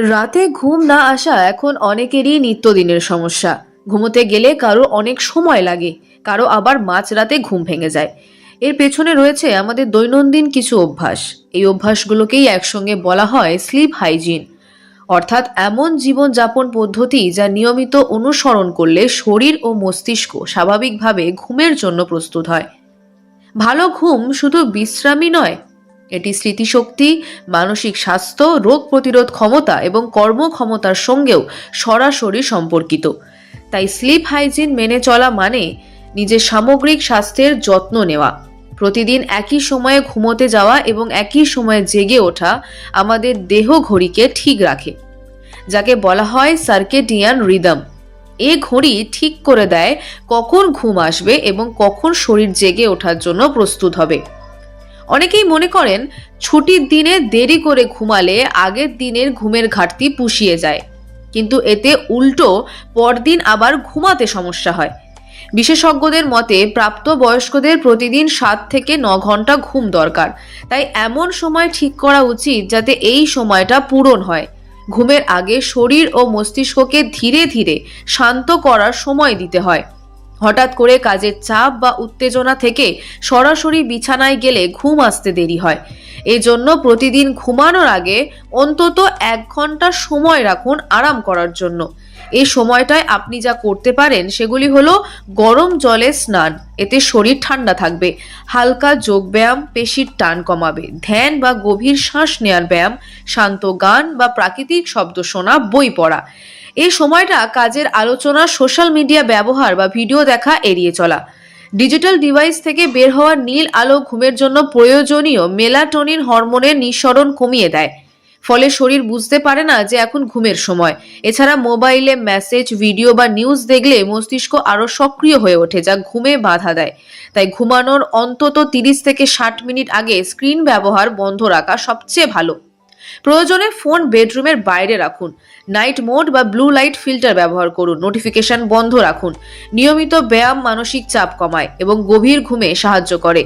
রাতে ঘুম না আসা এখন অনেকেরই নিত্যদিনের সমস্যা। ঘুমোতে গেলে কারো অনেক সময় লাগে, কারো আবার মাঝরাতে ঘুম ভেঙে যায়। এর পেছনে রয়েছে আমাদের দৈনন্দিন কিছু অভ্যাস। এই অভ্যাসগুলোকেই একসঙ্গে বলা হয় স্লিপ হাইজিন, অর্থাৎ এমন জীবনযাপন পদ্ধতি যা নিয়মিত অনুসরণ করলে শরীর ও মস্তিষ্ক স্বাভাবিকভাবে ঘুমের জন্য প্রস্তুত হয়। ভালো ঘুম শুধু বিশ্রামই নয়, এটি স্মৃতিশক্তি, মানসিক স্বাস্থ্য, রোগ প্রতিরোধ ক্ষমতা এবং কর্মক্ষমতার সঙ্গেও সরাসরি সম্পর্কিত। তাই স্লিপ হাইজিন মেনে চলা মানে নিজের সামগ্রিক স্বাস্থ্যের যত্ন নেওয়া। প্রতিদিন একই সময়ে ঘুমোতে যাওয়া এবং একই সময়ে জেগে ওঠা আমাদের দেহ ঘড়িকে ঠিক রাখে, যাকে বলা হয় সার্কেডিয়ান রিদম। এ ঘড়ি ঠিক করে দেয় কখন ঘুম আসবে এবং কখন শরীর জেগে ওঠার জন্য প্রস্তুত হবে। অনেকেই মনে করেন ছুটির দিনে দেরি করে ঘুমালে আগের দিনের ঘুমের ঘাটতি পুষিয়ে যায়, কিন্তু এতে উল্টো পরদিন আবার ঘুমাতে সমস্যা হয়। বিশেষজ্ঞদের মতে প্রাপ্তবয়স্কদের প্রতিদিন 7 থেকে 9 ঘন্টা ঘুম দরকার। তাই এমন সময় ঠিক করা উচিত যাতে এই সময়টা পূরণ হয়। ঘুমের আগে শরীর ও মস্তিষ্ককে ধীরে ধীরে শান্ত করার সময় দিতে হয়। হঠাৎ করে কাজের চাপ বা উত্তেজনা থেকে সরাসরি বিছানায় গেলে ঘুম আসতে দেরি হয়। এজন্য প্রতিদিন ঘুমানোর আগে অন্তত 1 ঘন্টা সময় রাখুন আরাম করার জন্য। এই সময়টায় আপনি যা করতে পারেন সেগুলি হলো গরম জলে স্নান, এতে শরীর ঠান্ডা থাকবে; হালকা যোগব্যায়াম পেশির টান কমাবে; ধ্যান বা গভীর শ্বাস নেওয়ার ব্যায়াম; শান্ত গান বা প্রাকৃতিক শব্দ শোনা; বই পড়া। এই সময়টা কাজের আলোচনা, সোশ্যাল মিডিয়া ব্যবহার বা ভিডিও দেখা এড়িয়ে চলা। ডিজিটাল ডিভাইস থেকে বের হওয়া নীল আলো ঘুমের জন্য প্রয়োজনীয় মেলাটোনিন হরমোনের নিঃসরণ কমিয়ে দেয়, ফলে শরীর বুঝতে পারে না যে এখন ঘুমের সময়। এছাড়া মোবাইলে মেসেজ, ভিডিও বা নিউজ দেখলে মস্তিষ্ক আরো সক্রিয় হয়ে ওঠে, যা ঘুমে বাধা দেয়। তাই ঘুমানোর অন্তত 30 থেকে 60 মিনিট আগে স্ক্রিন ব্যবহার বন্ধ রাখা সবচেয়ে ভালো। প্রয়োজনে ফোন বেডরুমের বাইরে রাখুন। নাইট মোড বা ব্লু লাইট ফিল্টার ব্যবহার করুন। নোটিফিকেশন বন্ধ রাখুন। নিয়মিত ব্যায়াম মানসিক চাপ কমায় এবং গভীর ঘুমে সাহায্য করে।